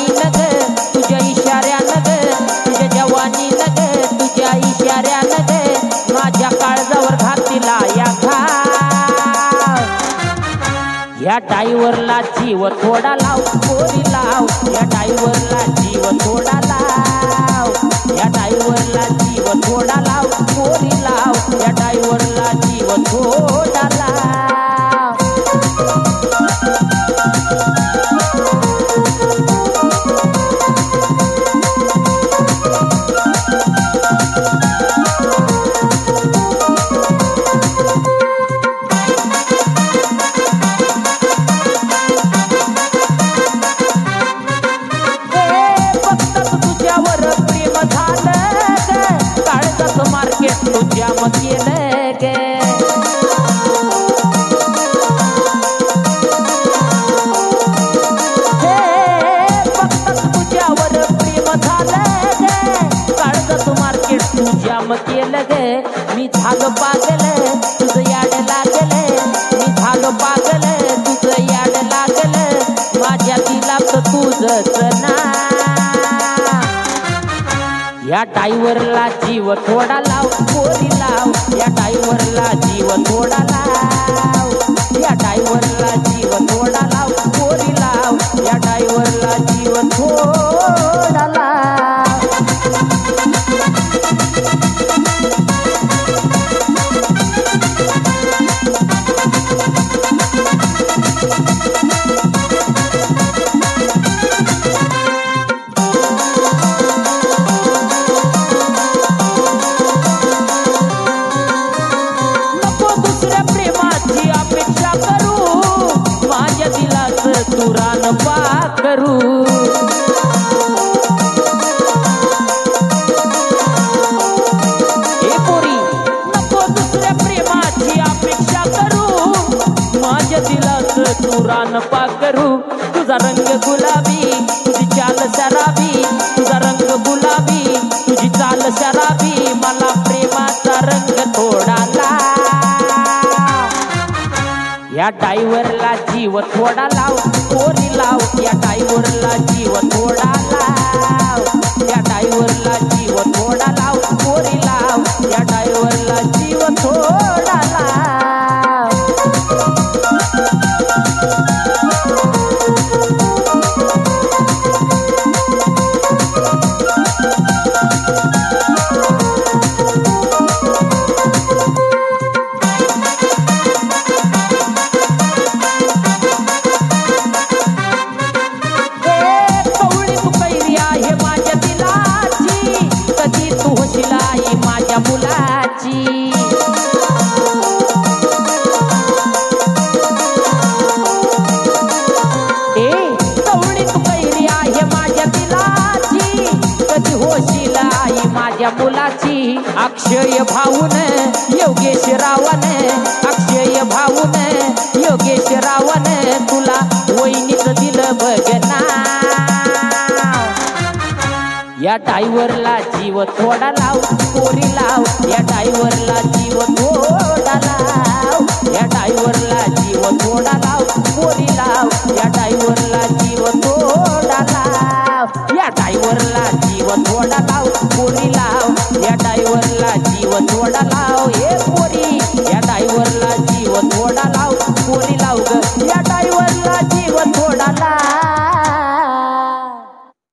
जवानी नग तुझ्या इशाऱ्यानं ग तुझ्या जवानी नग तुझ्या इशाऱ्यानं ग माझ्या काळजावर घातीला या घाव या ड्रायव्हरला जीव थोडा लाव पोरी लाव या ड्रायव्हरला जीव थोडा लाव या ड्रायव्हरला जीव थोडा लाव पोरी लाव या ड्रायव्हरला जीव थोडा लाव तुझ्या मग केलं गे फक्त तुझ्यावर प्रेम झालं गे काळजाचं मार्केट तुझ्या मग केलं गे मी झालो पागल तुझं याड लागल मी झालो पागल तुझं याड लागल माझ्या दिलात तुझंच ना या ड्रायव्हरला जीव थोडा लाव पोरी लाव या ड्रायव्हरला जीव थोडा लाव या ड्रायव्हरला जीव थोडा लाव पोरी लाव या ड्रायव्हरला जीव थोडा लाव तुरान पाकरू हे पोरी नको दुसऱ्या प्रेमाची अपेक्षा करू माझ्या दिलाच तुरान पाकरू तुझा रंग गुलाबी तुझी चाल शराबी तुझा रंग गुलाबी तुझी चाल शराबी मला प्रेमाचा रंग थोडा लाव या ड्रायव्हरला जीव थोडा लाव पोरी लाव या ड्रायव्हरला जीव थोडा लाव या ड्रायव्हरला जीव थोडा लाव पोरी लाव या ड्रायव्हरला जीव थोडा लाव माझ्या मुलाची कवळी तू कैरी आहे माझ्या दिलाची कधी होशील आई माझ्या मुलाची अक्षय भाऊन योगेश रावण अक्षय भाऊन योगेश रावण तुला वहिनीच दिलं बघना या ड्रायव्हरला जीव थोडा लाव पोरी लाव या ड्रायव्हरला जीव थोडा लाव या ड्रायव्हरला जीव थोडा लाव पोरी लाव या ड्रायव्हरला जीव थोडा लाव या ड्रायव्हरला जीव थोडा लाव पोरी लाव या ड्रायव्हरला जीव थोडा लाव हे पोरी